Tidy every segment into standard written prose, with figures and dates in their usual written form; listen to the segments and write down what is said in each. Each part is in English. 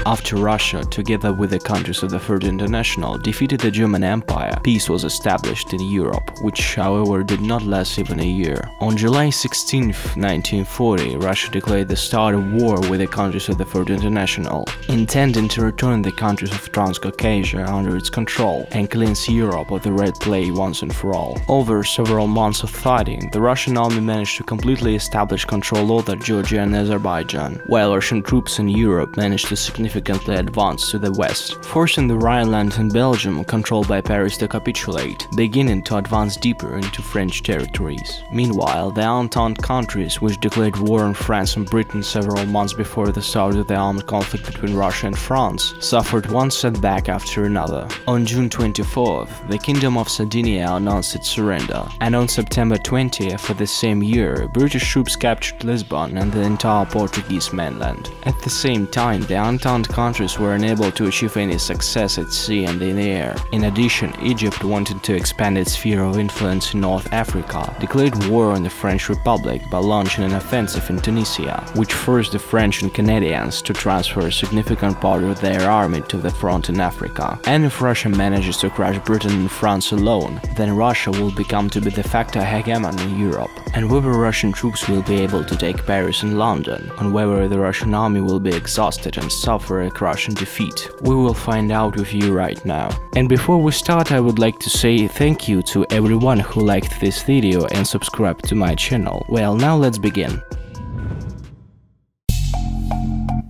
After Russia, together with the countries of the Third International, defeated the German Empire, peace was established in Europe, which however did not last even a year. On July 16, 1940, Russia declared the start of war with the countries of the Third International, intending to return the countries of Transcaucasia under its control and cleanse Europe of the Red Plague once and for all. Over several months of fighting, the Russian army managed to completely establish control over Georgia and Azerbaijan, while Russian troops in Europe managed to significantly advance to the west, forcing the Rhineland and Belgium, controlled by Paris, to capitulate, beginning to advance deeper into French territories. Meanwhile, the Entente countries, which declared war on France and Britain several months before the start of the armed conflict between Russia and France, suffered one setback after another. On June 24th, the Kingdom of Sardinia announced its surrender, and on September 20th of the same year, British troops captured Lisbon and the entire Portuguese mainland. At the same time, the Entente countries were unable to achieve any success at sea and in the air. In addition, Egypt wanted to expand its sphere of influence in North Africa, declared war on the French Republic by launching an offensive in Tunisia, which forced the French and Canadians to transfer a significant part of their army to the front in Africa. And if Russia manages to crush Britain and France alone, then Russia will become to be de facto hegemon in Europe. And whether Russian troops will be able to take Paris and London, and whether the Russian army will be exhausted and suffer a crushing defeat, we will find out with you right now. And before we start, I would like to say thank you to everyone who liked this video and subscribed to my channel. Well, now let's begin.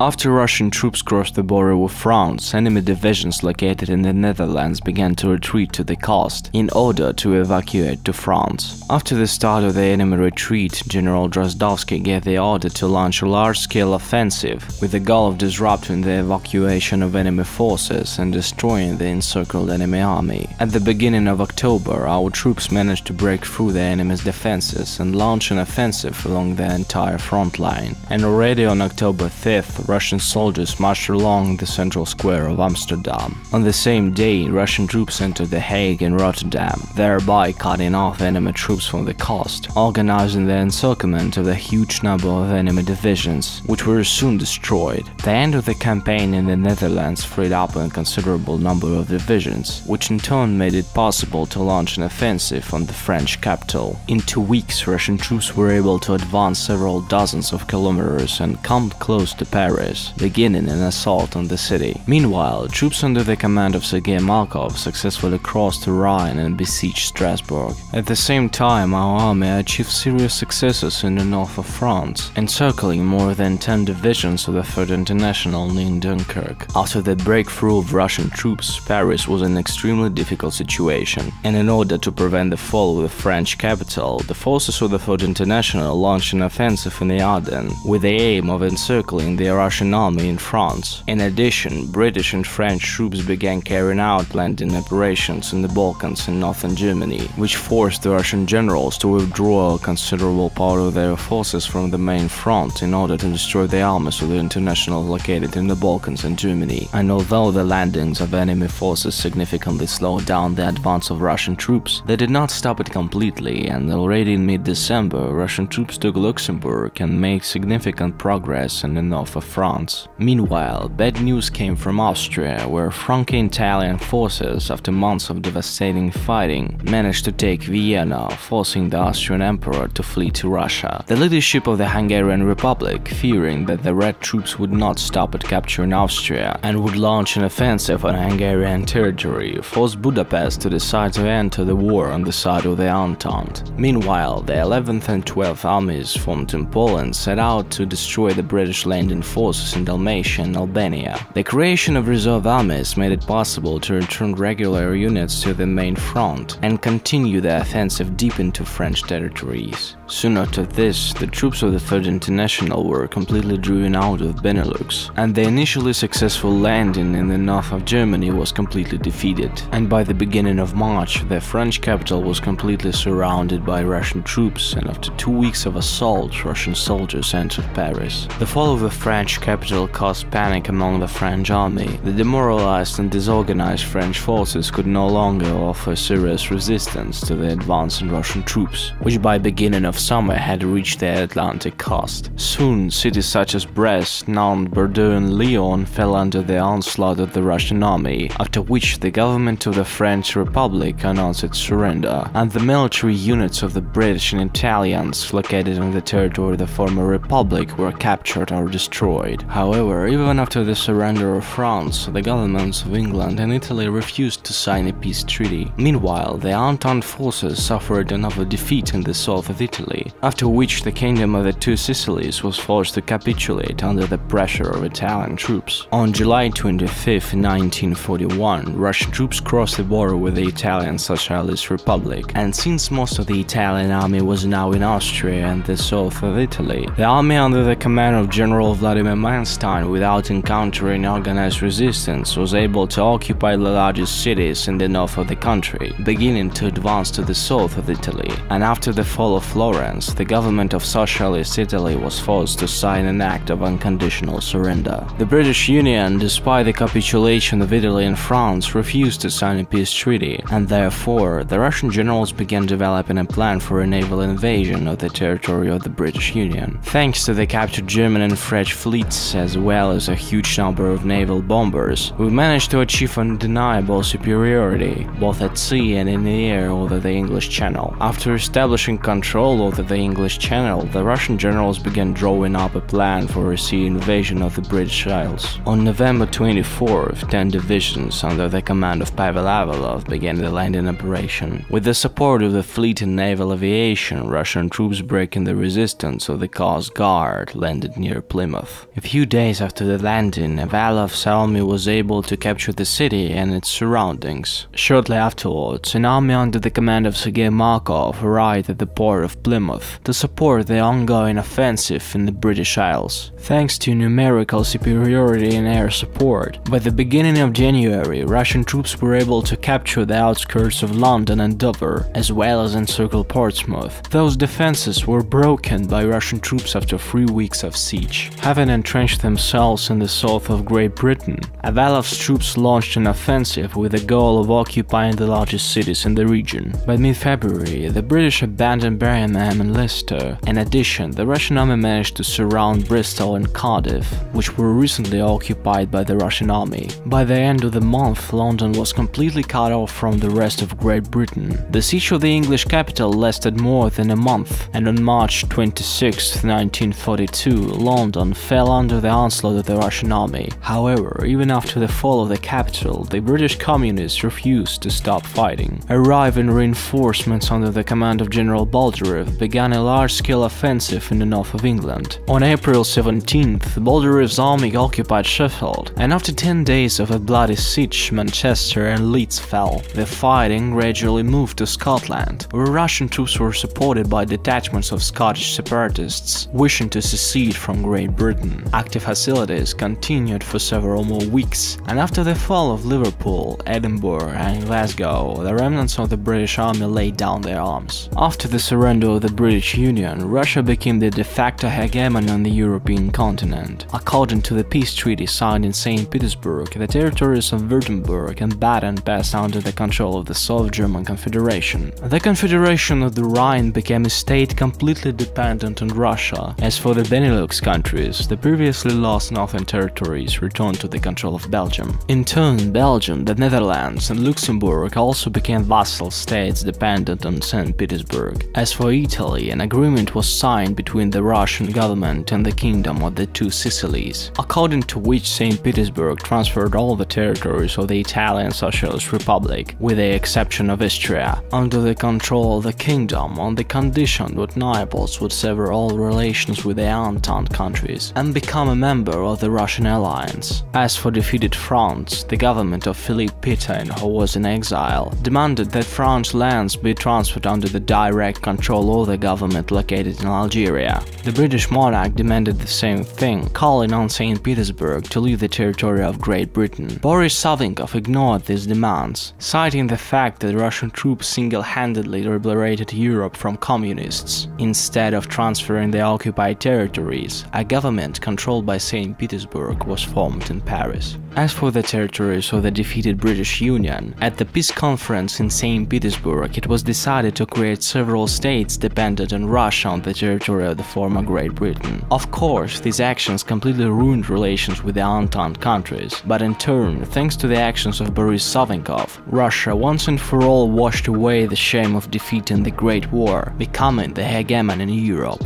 After Russian troops crossed the border with France, enemy divisions located in the Netherlands began to retreat to the coast in order to evacuate to France. After the start of the enemy retreat, General Drozdovsky gave the order to launch a large-scale offensive with the goal of disrupting the evacuation of enemy forces and destroying the encircled enemy army. At the beginning of October, our troops managed to break through the enemy's defenses and launch an offensive along the entire front line. And already on October 5th, Russian soldiers marched along the central square of Amsterdam. On the same day, Russian troops entered The Hague and Rotterdam, thereby cutting off enemy troops from the coast, organizing the encirclement of a huge number of enemy divisions, which were soon destroyed. The end of the campaign in the Netherlands freed up a considerable number of divisions, which in turn made it possible to launch an offensive on the French capital. In 2 weeks, Russian troops were able to advance several dozens of kilometers and come close to Paris, beginning an assault on the city. Meanwhile, troops under the command of Sergei Markov successfully crossed the Rhine and besieged Strasbourg. At the same time, our army achieved serious successes in the north of France, encircling more than 10 divisions of the Third International near Dunkirk. After the breakthrough of Russian troops, Paris was in an extremely difficult situation, and in order to prevent the fall of the French capital, the forces of the Third International launched an offensive in the Ardennes, with the aim of encircling the Russian army in France. In addition, British and French troops began carrying out landing operations in the Balkans and northern Germany, which forced the Russian generals to withdraw a considerable part of their forces from the main front in order to destroy the armies of the International located in the Balkans and Germany. And although the landings of enemy forces significantly slowed down the advance of Russian troops, they did not stop it completely, and already in mid-December, Russian troops took Luxembourg and made significant progress in the north of France. Meanwhile, bad news came from Austria, where Franco-Italian forces, after months of devastating fighting, managed to take Vienna, forcing the Austrian Emperor to flee to Russia. The leadership of the Hungarian Republic, fearing that the Red troops would not stop at capturing Austria and would launch an offensive on Hungarian territory, forced Budapest to decide to enter the war on the side of the Entente. Meanwhile, the 11th and 12th armies formed in Poland set out to destroy the British landing forces in Dalmatia and Albania. The creation of reserve armies made it possible to return regular units to the main front and continue the offensive deep into French territories. Soon after this, the troops of the Third International were completely driven out of Benelux, and the initially successful landing in the north of Germany was completely defeated. And by the beginning of March, the French capital was completely surrounded by Russian troops, and after 2 weeks of assault, Russian soldiers entered Paris. The fall of the French English capital caused panic among the French army. The demoralized and disorganized French forces could no longer offer serious resistance to the advancing Russian troops, which by beginning of summer had reached the Atlantic coast. Soon, cities such as Brest, Nantes, Bordeaux and Lyon fell under the onslaught of the Russian army, after which the government of the French Republic announced its surrender, and the military units of the British and Italians located on the territory of the former Republic were captured or destroyed. However, even after the surrender of France, the governments of England and Italy refused to sign a peace treaty. Meanwhile, the Entente forces suffered another defeat in the south of Italy, after which the Kingdom of the Two Sicilies was forced to capitulate under the pressure of Italian troops. On July 25, 1941, Russian troops crossed the border with the Italian Socialist Republic, and since most of the Italian army was now in Austria and the south of Italy, the army under the command of General Vladimir Manstein, without encountering organized resistance, was able to occupy the largest cities in the north of the country, beginning to advance to the south of Italy. And after the fall of Florence, the government of Socialist Italy was forced to sign an act of unconditional surrender. The British Union, despite the capitulation of Italy and France, refused to sign a peace treaty, and therefore the Russian generals began developing a plan for a naval invasion of the territory of the British Union. Thanks to the captured German and French fleets, as well as a huge number of naval bombers, we managed to achieve undeniable superiority, both at sea and in the air over the English Channel. After establishing control over the English Channel, the Russian generals began drawing up a plan for a sea invasion of the British Isles. On November 24th, 10 divisions under the command of Pavel Avalov began the landing operation. With the support of the fleet and naval aviation, Russian troops breaking the resistance of the Coast Guard landed near Plymouth. A few days after the landing, Avalov's army was able to capture the city and its surroundings. Shortly afterwards, an army under the command of Sergei Markov arrived at the port of Plymouth to support the ongoing offensive in the British Isles. Thanks to numerical superiority in air support, by the beginning of January, Russian troops were able to capture the outskirts of London and Dover, as well as encircle Portsmouth. Those defenses were broken by Russian troops after 3 weeks of siege. Having entrenched themselves in the south of Great Britain, Avalov's troops launched an offensive with the goal of occupying the largest cities in the region. By mid-February, the British abandoned Birmingham and Leicester. In addition, the Russian army managed to surround Bristol and Cardiff, which were recently occupied by the Russian army. By the end of the month, London was completely cut off from the rest of Great Britain. The siege of the English capital lasted more than a month, and on March 26, 1942, London fell under the onslaught of the Russian army. However, even after the fall of the capital, the British communists refused to stop fighting. Arriving reinforcements under the command of General Baldyrev began a large-scale offensive in the north of England. On April 17th, Balderev's army occupied Sheffield, and after 10 days of a bloody siege, Manchester and Leeds fell. The fighting gradually moved to Scotland, where Russian troops were supported by detachments of Scottish separatists wishing to secede from Great Britain. Active hostilities continued for several more weeks, and after the fall of Liverpool, Edinburgh and Glasgow, the remnants of the British army laid down their arms. After the surrender of the British Union, Russia became the de facto hegemon on the European continent. According to the peace treaty signed in St. Petersburg, the territories of Württemberg and Baden passed under the control of the South German Confederation. The Confederation of the Rhine became a state completely dependent on Russia. As for the Benelux countries, the previously lost northern territories returned to the control of Belgium. In turn, Belgium, the Netherlands and Luxembourg also became vassal states dependent on St. Petersburg. As for Italy, an agreement was signed between the Russian government and the Kingdom of the Two Sicilies, according to which St. Petersburg transferred all the territories of the Italian Socialist Republic, with the exception of Istria, under the control of the kingdom on the condition that Naples would sever all relations with the Entente countries and become a member of the Russian alliance. As for defeated France, the government of Philippe Pétain, who was in exile, demanded that French lands be transferred under the direct control of the government located in Algeria. The British monarch demanded the same thing, calling on St. Petersburg to leave the territory of Great Britain. Boris Savinkov ignored these demands, citing the fact that Russian troops single-handedly liberated Europe from communists. Instead of transferring the occupied territories, a government controlled by St. Petersburg was formed in Paris. As for the territories of the defeated British Union, at the peace conference in St. Petersburg it was decided to create several states dependent on Russia on the territory of the former Great Britain. Of course, these actions completely ruined relations with the Entente countries, but in turn, thanks to the actions of Boris Savinkov, Russia once and for all washed away the shame of defeat in the Great War, becoming the hegemon in Europe.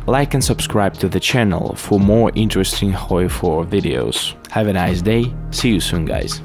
Like and subscribe to the channel for more interesting HOI4 videos. Have a nice day, see you soon guys.